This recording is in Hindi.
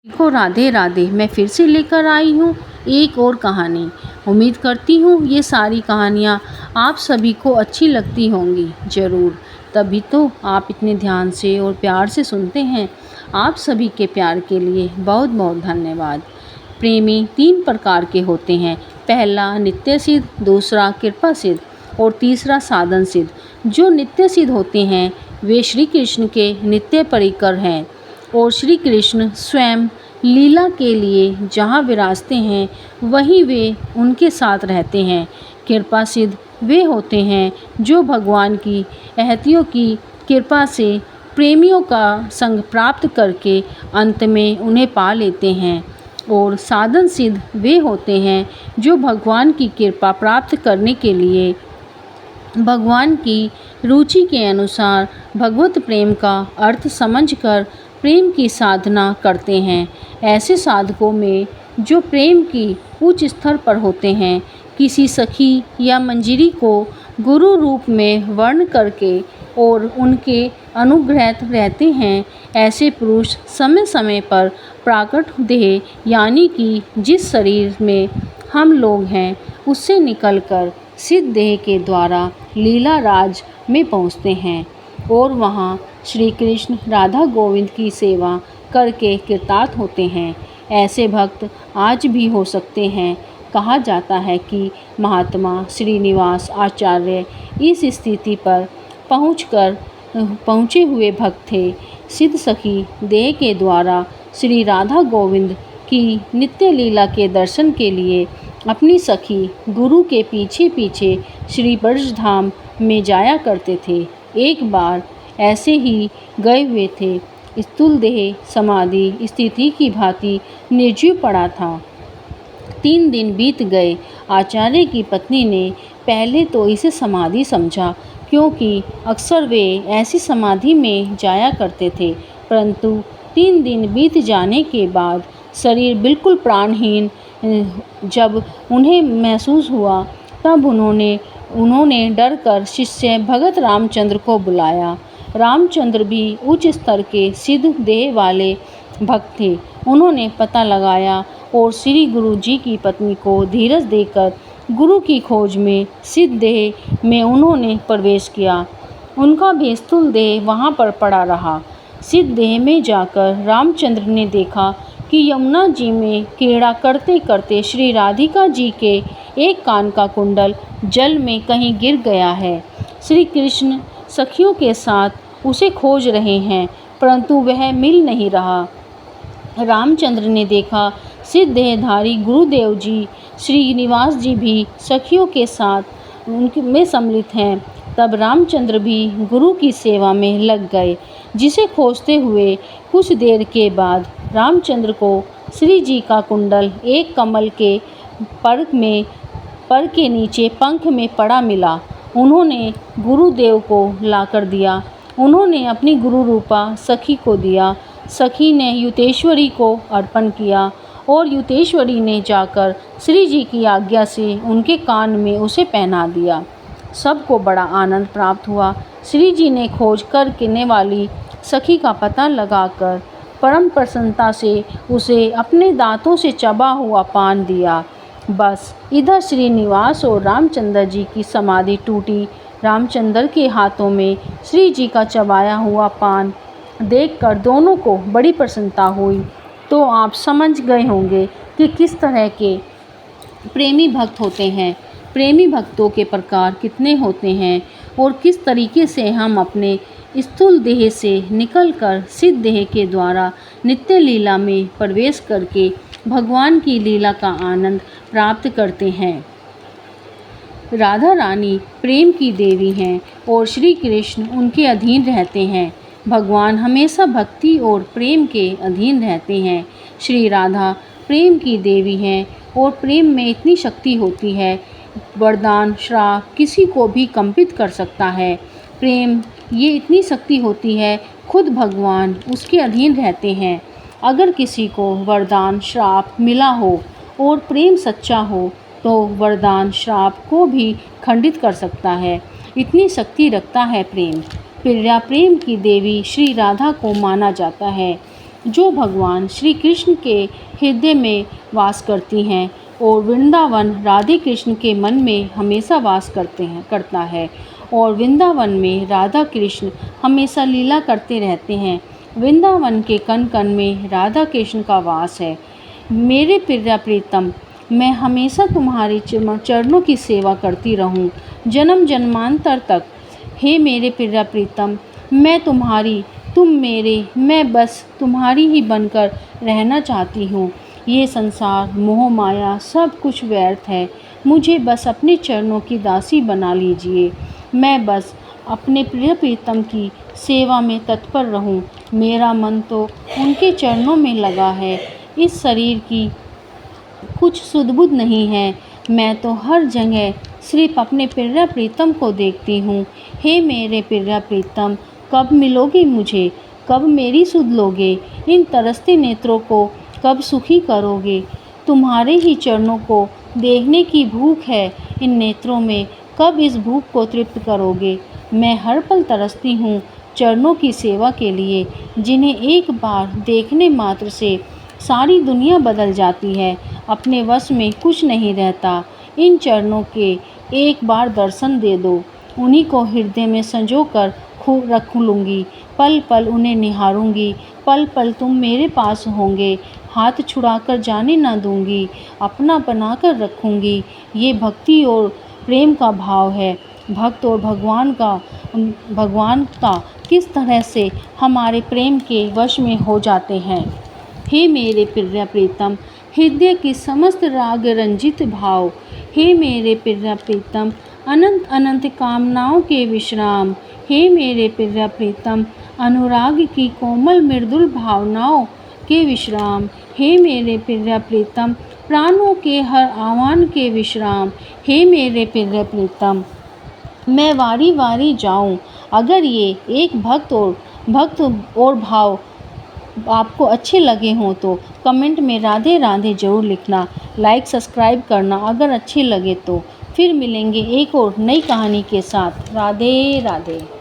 को राधे राधे। मैं फिर से लेकर आई हूँ एक और कहानी। उम्मीद करती हूँ ये सारी कहानियाँ आप सभी को अच्छी लगती होंगी। ज़रूर, तभी तो आप इतने ध्यान से और प्यार से सुनते हैं। आप सभी के प्यार के लिए बहुत बहुत धन्यवाद। प्रेमी 3 प्रकार के होते हैं। पहला नित्य सिद्ध, दूसरा कृपा सिद्ध और तीसरा साधन सिद्ध। जो नित्य सिद्ध होते हैं वे श्री कृष्ण के नित्य परिकर हैं और श्री कृष्ण स्वयं लीला के लिए जहाँ विराजते हैं वहीं वे उनके साथ रहते हैं। कृपा सिद्ध वे होते हैं जो भगवान की अहतियों की कृपा से प्रेमियों का संग प्राप्त करके अंत में उन्हें पा लेते हैं। और साधन सिद्ध वे होते हैं जो भगवान की कृपा प्राप्त करने के लिए भगवान की रुचि के अनुसार भगवत प्रेम का अर्थ समझकर प्रेम की साधना करते हैं। ऐसे साधकों में जो प्रेम की उच्च स्तर पर होते हैं, किसी सखी या मंजरी को गुरु रूप में वर्ण करके और उनके अनुग्रहित रहते हैं, ऐसे पुरुष समय समय पर प्राकट देह यानी कि जिस शरीर में हम लोग हैं उससे निकलकर सिद्ध देह के द्वारा लीला राज में पहुँचते हैं और वहाँ श्री कृष्ण राधा गोविंद की सेवा करके कृतार्थ होते हैं। ऐसे भक्त आज भी हो सकते हैं। कहा जाता है कि महात्मा श्रीनिवास आचार्य इस स्थिति पर पहुँचे हुए भक्त थे। सिद्ध सखी देह के द्वारा श्री राधा गोविंद की नित्य लीला के दर्शन के लिए अपनी सखी गुरु के पीछे पीछे श्री ब्रजधाम में जाया करते थे। एक बार ऐसे ही गए हुए थे। स्थूल देह समाधि स्थिति की भांति निर्जीव पड़ा था। 3 दिन बीत गए। आचार्य की पत्नी ने पहले तो इसे समाधि समझा, क्योंकि अक्सर वे ऐसी समाधि में जाया करते थे। परंतु 3 दिन बीत जाने के बाद शरीर बिल्कुल प्राणहीन जब उन्हें महसूस हुआ, तब उन्होंने डर कर शिष्य भगत रामचंद्र को बुलाया। रामचंद्र भी उच्च स्तर के सिद्ध देह वाले भक्त थे। उन्होंने पता लगाया और श्री गुरु जी की पत्नी को धीरज देकर गुरु की खोज में सिद्ध देह में उन्होंने प्रवेश किया। उनका भी स्थूल देह वहाँ पर पड़ा रहा। सिद्ध देह में जाकर रामचंद्र ने देखा कि यमुना जी में क्रीड़ा करते करते श्री राधिका जी के एक कान का कुंडल जल में कहीं गिर गया है। श्री कृष्ण सखियों के साथ उसे खोज रहे हैं, परंतु वह मिल नहीं रहा। रामचंद्र ने देखा सिद्ध देहधारी गुरुदेव जी श्रीनिवास जी भी सखियों के साथ उनमें सम्मिलित हैं। तब रामचंद्र भी गुरु की सेवा में लग गए, जिसे खोजते हुए कुछ देर के बाद रामचंद्र को श्री जी का कुंडल एक कमल के पर के नीचे पंख में पड़ा मिला। उन्होंने गुरुदेव को लाकर दिया। उन्होंने अपनी गुरु रूपा सखी को दिया। सखी ने युतेश्वरी को अर्पण किया और युतेश्वरी ने जाकर श्री जी की आज्ञा से उनके कान में उसे पहना दिया। सबको बड़ा आनंद प्राप्त हुआ। श्री जी ने खोज करने वाली सखी का पता लगाकर परम प्रसन्नता से उसे अपने दांतों से चबा हुआ पान दिया। बस इधर श्रीनिवास और रामचंद्र जी की समाधि टूटी। रामचंद्र के हाथों में श्री जी का चबाया हुआ पान देखकर दोनों को बड़ी प्रसन्नता हुई। तो आप समझ गए होंगे कि किस तरह के प्रेमी भक्त होते हैं, प्रेमी भक्तों के प्रकार कितने होते हैं और किस तरीके से हम अपने स्थूल देह से निकलकर सिद्ध देह के द्वारा नित्य लीला में प्रवेश करके भगवान की लीला का आनंद प्राप्त करते हैं। राधा रानी प्रेम की देवी हैं और श्री कृष्ण उनके अधीन रहते हैं। भगवान हमेशा भक्ति और प्रेम के अधीन रहते हैं। श्री राधा प्रेम की देवी हैं और प्रेम में इतनी शक्ति होती है, वरदान श्राप किसी को भी कंपित कर सकता है। प्रेम ये इतनी शक्ति होती है, खुद भगवान उसके अधीन रहते हैं। अगर किसी को वरदान श्राप मिला हो और प्रेम सच्चा हो तो वरदान श्राप को भी खंडित कर सकता है। इतनी शक्ति रखता है प्रेम। प्रिया प्रेम की देवी श्री राधा को माना जाता है। जो भगवान श्री कृष्ण के हृदय में वास करती हैं, और वृंदावन राधे कृष्ण के मन में हमेशा वास करता है। और वृंदावन में राधा कृष्ण हमेशा लीला करते रहते हैं। वृंदावन के कण कण में राधा कृष्ण का वास है। मेरे प्रिय प्रीतम, मैं हमेशा तुम्हारे चरणों की सेवा करती रहूं, जन्म जन्मांतर तक। हे मेरे प्रिय प्रीतम, मैं तुम्हारी, तुम मेरे, मैं बस तुम्हारी ही बनकर रहना चाहती हूँ। ये संसार, मोह माया सब कुछ व्यर्थ है। मुझे बस अपने चरणों की दासी बना लीजिए। मैं बस अपने प्रिय प्रीतम की सेवा में तत्पर रहूं। मेरा मन तो उनके चरणों में लगा है। इस शरीर की कुछ सुध-बुध नहीं है। मैं तो हर जगह सिर्फ अपने प्रिय प्रीतम को देखती हूँ। हे मेरे प्रिय प्रीतम, कब मिलोगे मुझे? कब मेरी सुध लोगे? इन तरसते नेत्रों को कब सुखी करोगे? तुम्हारे ही चरणों को देखने की भूख है इन नेत्रों में, कब इस भूख को तृप्त करोगे? मैं हर पल तरसती हूँ चरणों की सेवा के लिए, जिन्हें एक बार देखने मात्र से सारी दुनिया बदल जाती है। अपने वश में कुछ नहीं रहता। इन चरणों के एक बार दर्शन दे दो, उन्हीं को हृदय में संजो कर खूब रख लूँगी। पल पल उन्हें निहारूंगी, पल पल तुम मेरे पास होंगे। हाथ छुड़ाकर जाने ना दूंगी, अपना बनाकर रखूंगी। ये भक्ति और प्रेम का भाव है। भक्त और भगवान का किस तरह से हमारे प्रेम के वश में हो जाते हैं। हे मेरे प्रिय प्रीतम, हृदय की समस्त राग रंजित भाव। हे मेरे प्रिय प्रीतम, अनंत अनंत कामनाओं के विश्राम। हे मेरे प्रिय प्रीतम, अनुराग की कोमल मृदुल भावनाओं के विश्राम। हे मेरे प्रिय प्रीतम, प्राणों के हर आह्वान के विश्राम। हे मेरे प्रिय प्रीतम, मैं वारी वारी जाऊं। अगर ये एक भक्त और भाव आपको अच्छे लगे हों तो कमेंट में राधे राधे ज़रूर लिखना। लाइक सब्सक्राइब करना अगर अच्छे लगे तो। फिर मिलेंगे एक और नई कहानी के साथ। राधे राधे।